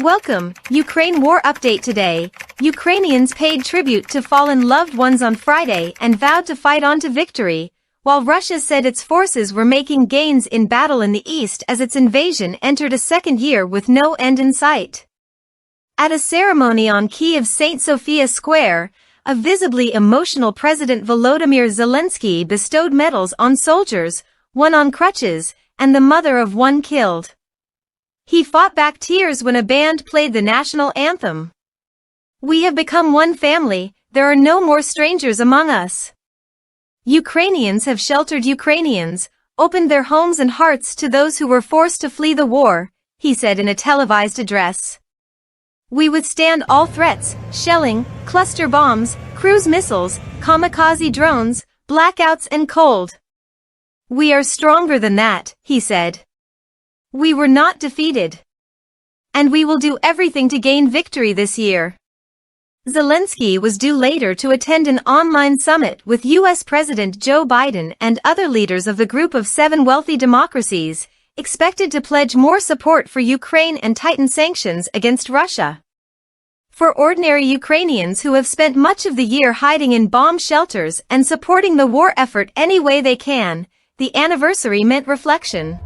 Welcome, Ukraine War Update today. Ukrainians paid tribute to fallen loved ones on Friday and vowed to fight on to victory, while Russia said its forces were making gains in battle in the east as its invasion entered a second year with no end in sight. At a ceremony on Kiev's St. Sophia Square, a visibly emotional President Volodymyr Zelensky bestowed medals on soldiers, one on crutches, and the mother of one killed. He fought back tears when a band played the national anthem. "We have become one family, there are no more strangers among us." Ukrainians have sheltered Ukrainians, opened their homes and hearts to those who were forced to flee the war, he said in a televised address. "We withstand all threats, shelling, cluster bombs, cruise missiles, kamikaze drones, blackouts and cold. We are stronger than that," he said. "We were not defeated. And we will do everything to gain victory this year." Zelensky was due later to attend an online summit with U.S. President Joe Biden and other leaders of the Group of 7 wealthy democracies, expected to pledge more support for Ukraine and tighten sanctions against Russia. For ordinary Ukrainians who have spent much of the year hiding in bomb shelters and supporting the war effort any way they can, the anniversary meant reflection.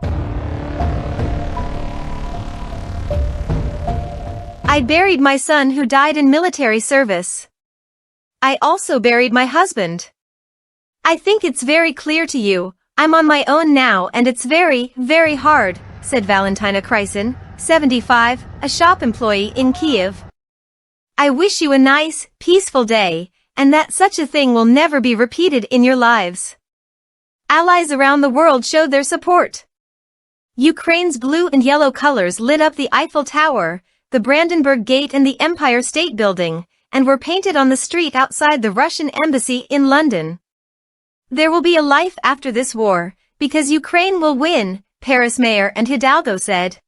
"I buried my son who died in military service. I also buried my husband. I think it's very clear to you, I'm on my own now and it's very, very hard," said Valentina Krysin, 75, a shop employee in Kiev. "I wish you a nice, peaceful day, and that such a thing will never be repeated in your lives." Allies around the world showed their support. Ukraine's blue and yellow colors lit up the Eiffel Tower, the Brandenburg Gate and the Empire State Building, and were painted on the street outside the Russian embassy in London. "There will be a life after this war, because Ukraine will win," Paris Mayor Anne Hidalgo said.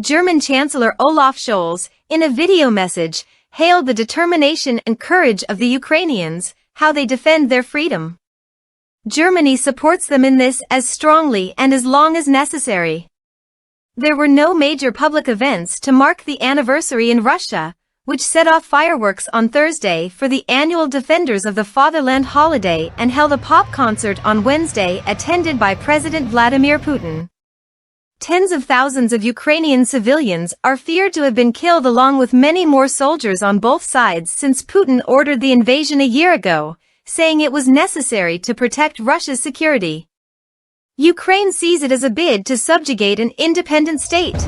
German Chancellor Olaf Scholz, in a video message, hailed the determination and courage of the Ukrainians, how they defend their freedom. Germany supports them in this as strongly and as long as necessary. There were no major public events to mark the anniversary in Russia, which set off fireworks on Thursday for the annual Defenders of the Fatherland holiday and held a pop concert on Wednesday attended by President Vladimir Putin. Tens of thousands of Ukrainian civilians are feared to have been killed along with many more soldiers on both sides since Putin ordered the invasion a year ago, saying it was necessary to protect Russia's security. Ukraine sees it as a bid to subjugate an independent state.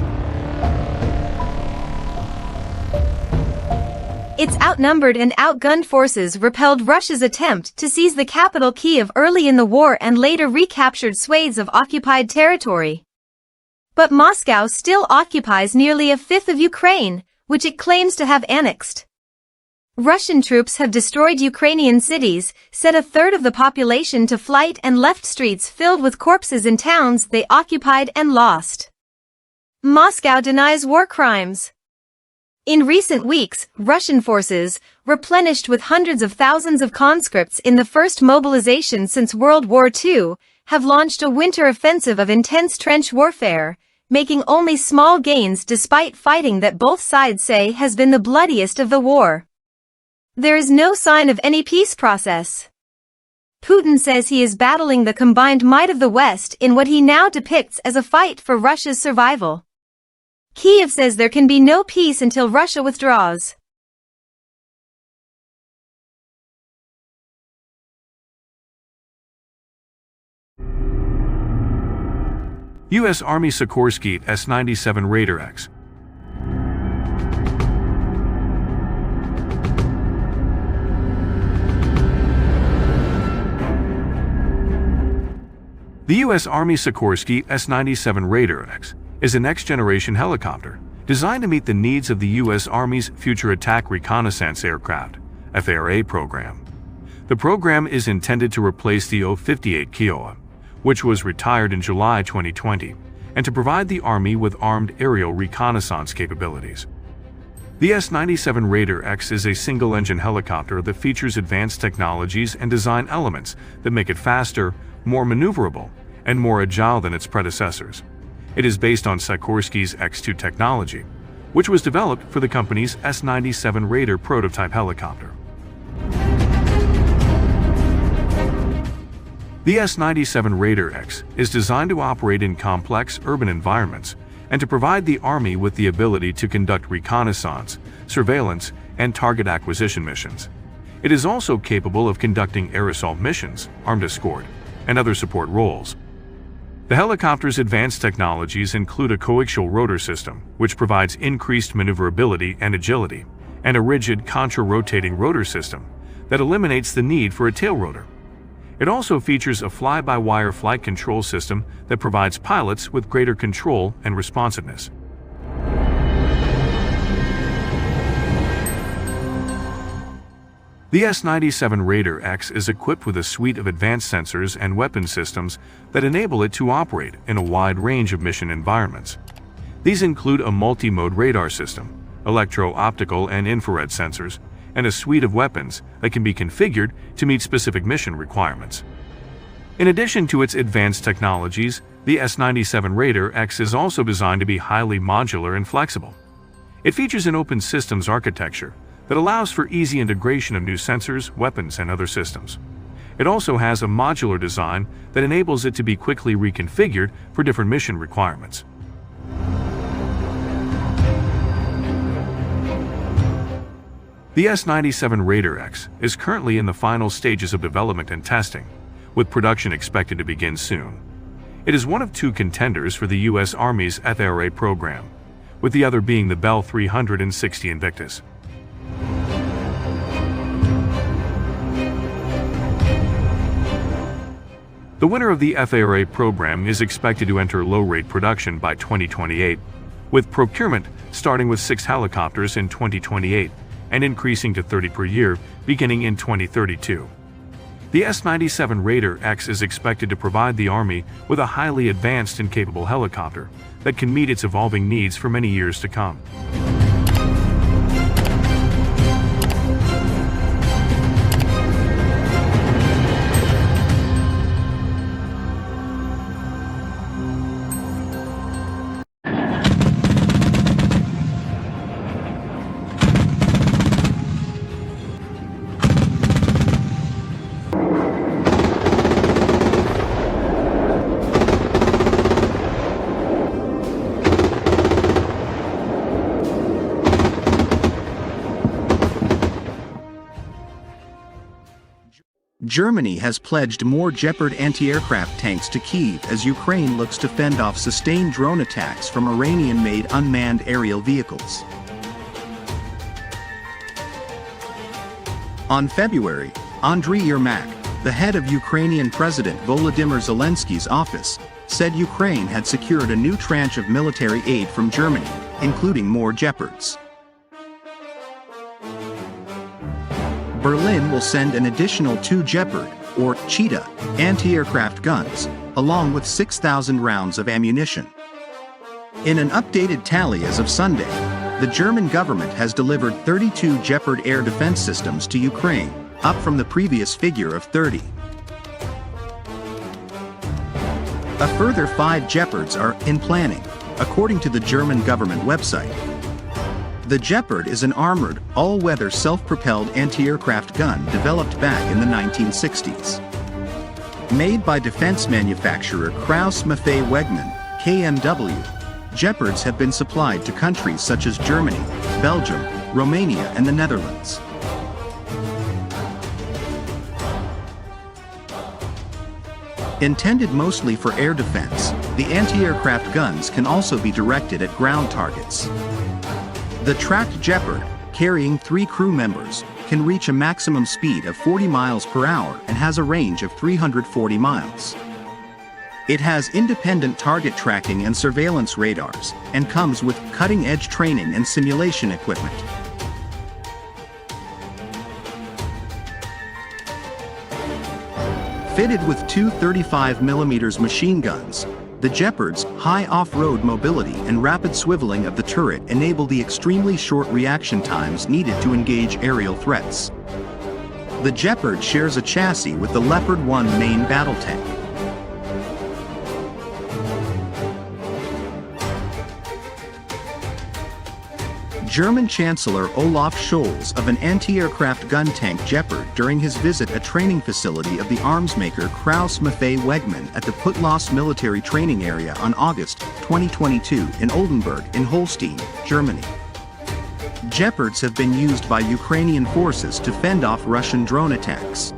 Its outnumbered and outgunned forces repelled Russia's attempt to seize the capital Kiev early in the war and later recaptured swathes of occupied territory. But Moscow still occupies nearly a fifth of Ukraine, which it claims to have annexed. Russian troops have destroyed Ukrainian cities, set a third of the population to flight and left streets filled with corpses in towns they occupied and lost. Moscow denies war crimes. In recent weeks, Russian forces, replenished with hundreds of thousands of conscripts in the first mobilization since World War II, have launched a winter offensive of intense trench warfare, making only small gains despite fighting that both sides say has been the bloodiest of the war. There is no sign of any peace process. Putin says he is battling the combined might of the West in what he now depicts as a fight for Russia's survival. Kiev says there can be no peace until Russia withdraws. U.S. Army Sikorsk S-97 Raider X. The U.S. Army Sikorsk S-97 Raider X is a next-generation helicopter designed to meet the needs of the U.S. Army's Future Attack Reconnaissance Aircraft (FARA) program. The program is intended to replace the O-58 Kiowa, which was retired in July 2020, and to provide the Army with armed aerial reconnaissance capabilities. The S-97 Raider X is a single-engine helicopter that features advanced technologies and design elements that make it faster, more maneuverable, and more agile than its predecessors. It is based on Sikorsk's X-2 technology, which was developed for the company's S-97 Raider prototype helicopter. The S-97 Raider X is designed to operate in complex urban environments and to provide the Army with the ability to conduct reconnaissance, surveillance, and target acquisition missions. It is also capable of conducting air assault missions, armed escort, and other support roles. The helicopter's advanced technologies include a coaxial rotor system, which provides increased maneuverability and agility, and a rigid contra-rotating rotor system that eliminates the need for a tail rotor. It also features a fly-by-wire flight control system that provides pilots with greater control and responsiveness. The S-97 Raider X is equipped with a suite of advanced sensors and weapon systems that enable it to operate in a wide range of mission environments. These include a multi-mode radar system, electro-optical and infrared sensors, and a suite of weapons that can be configured to meet specific mission requirements. In addition to its advanced technologies, the S-97 Raider X is also designed to be highly modular and flexible. It features an open systems architecture that allows for easy integration of new sensors, weapons, and other systems. It also has a modular design that enables it to be quickly reconfigured for different mission requirements. The S-97 Raider X is currently in the final stages of development and testing, with production expected to begin soon. It is one of two contenders for the U.S. Army's FARA program, with the other being the Bell 360 Invictus. The winner of the FARA program is expected to enter low-rate production by 2028, with procurement starting with 6 helicopters in 2028 and increasing to 30 per year beginning in 2032. The S-97 Raider X is expected to provide the Army with a highly advanced and capable helicopter that can meet its evolving needs for many years to come. Germany has pledged more Gepard anti-aircraft tanks to Kyiv as Ukraine looks to fend off sustained drone attacks from Iranian-made unmanned aerial vehicles. On February, Andriy Yermak, the head of Ukrainian President Volodymyr Zelensky's office, said Ukraine had secured a new tranche of military aid from Germany, including more Gepards. Berlin will send an additional 2 Gepard, or Cheetah, anti-aircraft guns, along with 6,000 rounds of ammunition. In an updated tally as of Sunday, the German government has delivered 32 Gepard air defense systems to Ukraine, up from the previous figure of 30. A further 5 Gepards are in planning, according to the German government website. The Gepard is an armored, all-weather self-propelled anti-aircraft gun developed back in the 1960s. Made by defense manufacturer Krauss-Maffei-Wegmann, KMW, Gepards have been supplied to countries such as Germany, Belgium, Romania, and the Netherlands. Intended mostly for air defense, the anti-aircraft guns can also be directed at ground targets. The tracked Gepard, carrying 3 crew members, can reach a maximum speed of 40 miles per hour and has a range of 340 miles. It has independent target tracking and surveillance radars, and comes with cutting-edge training and simulation equipment. Fitted with 2 35mm machine guns, the Gepard's high off-road mobility and rapid swiveling of the turret enable the extremely short reaction times needed to engage aerial threats. The Gepard shares a chassis with the Leopard 1 main battle tank. German Chancellor Olaf Scholz of an anti-aircraft gun tank Gepard during his visit a training facility of the arms maker Krauss-Maffei-Wegmann at the Putlos military training area on August 2022 in Oldenburg in Holstein, Germany. Gepards have been used by Ukrainian forces to fend off Russian drone attacks.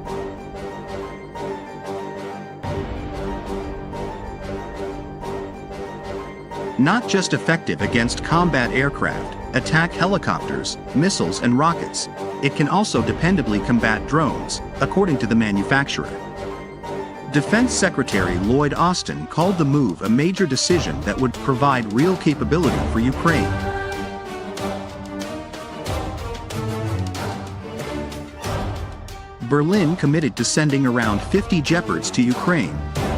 Not just effective against combat aircraft, attack helicopters, missiles and rockets, it can also dependably combat drones, according to the manufacturer. Defense Secretary Lloyd Austin called the move a major decision that would provide real capability for Ukraine. Berlin committed to sending around 50 Gepards to Ukraine,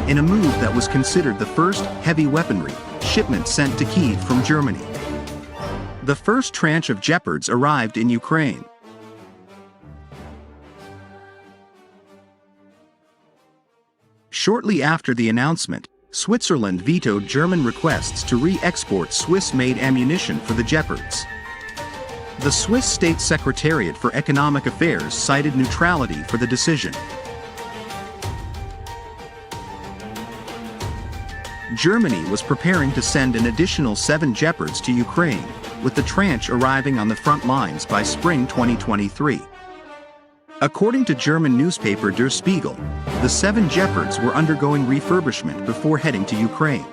in a move that was considered the first heavy weaponry shipment sent to Kyiv from Germany. The first tranche of Gepards arrived in Ukraine. Shortly after the announcement, Switzerland vetoed German requests to re-export Swiss-made ammunition for the Gepards. The Swiss State Secretariat for Economic Affairs cited neutrality for the decision. Germany was preparing to send an additional 7 Gepards to Ukraine, with the tranche arriving on the front lines by spring 2023. According to German newspaper Der Spiegel, the 7 Gepards were undergoing refurbishment before heading to Ukraine.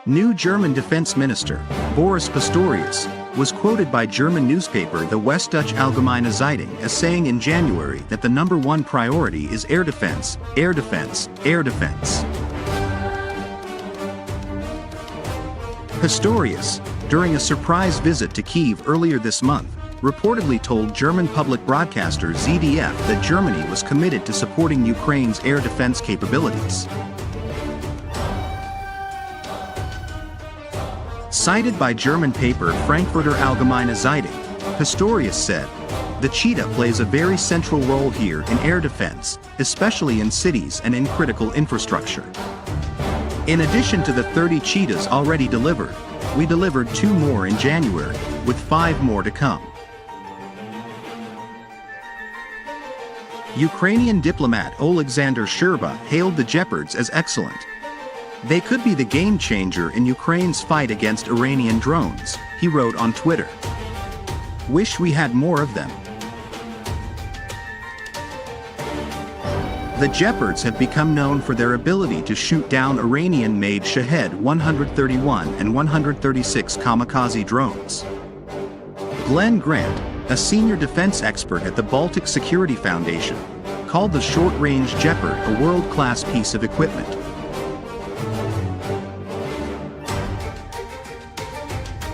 New German Defense Minister, Boris Pistorius, was quoted by German newspaper the Westdeutsche Allgemeine Zeitung as saying in January that the #1 priority is air defense, air defense, air defense. Pistorius, during a surprise visit to Kyiv earlier this month, reportedly told German public broadcaster ZDF that Germany was committed to supporting Ukraine's air defense capabilities. Cited by German paper Frankfurter Allgemeine Zeitung, Pistorius said, "The Cheetah plays a very central role here in air defense, especially in cities and in critical infrastructure. In addition to the 30 Cheetahs already delivered, we delivered 2 more in January, with 5 more to come." Ukrainian diplomat Oleksandr Sherba hailed the Gepards as excellent. "They could be the game changer in Ukraine's fight against Iranian drones," he wrote on Twitter. "Wish we had more of them." The Gepards have become known for their ability to shoot down Iranian-made Shahed 131 and 136 kamikaze drones. Glenn Grant, a senior defense expert at the Baltic Security Foundation, called the short-range Gepard a world-class piece of equipment.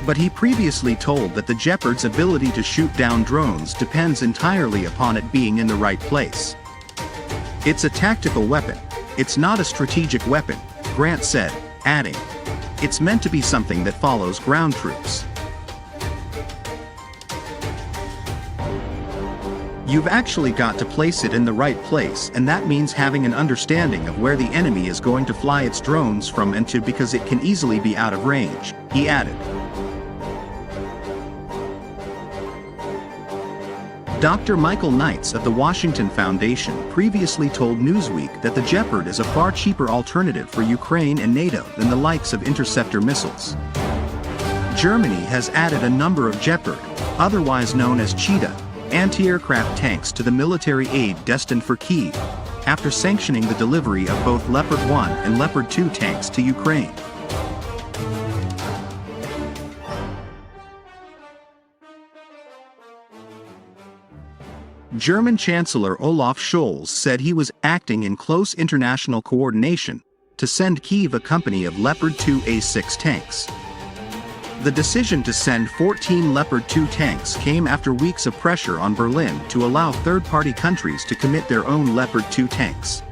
But he previously told that the Gepard's ability to shoot down drones depends entirely upon it being in the right place. "It's a tactical weapon. It's not a strategic weapon," Grant said, adding, "It's meant to be something that follows ground troops. You've actually got to place it in the right place, and that means having an understanding of where the enemy is going to fly its drones from and to, because it can easily be out of range," he added. Dr. Michael Knights of the Washington Foundation previously told Newsweek that the Gepard is a far cheaper alternative for Ukraine and NATO than the likes of interceptor missiles. Germany has added a number of Gepard, otherwise known as Cheetah, anti-aircraft tanks to the military aid destined for Kyiv, after sanctioning the delivery of both Leopard 1 and Leopard 2 tanks to Ukraine. German Chancellor Olaf Scholz said he was acting in close international coordination to send Kyiv a company of Leopard 2 A6 tanks. The decision to send 14 Leopard 2 tanks came after weeks of pressure on Berlin to allow third-party countries to commit their own Leopard 2 tanks.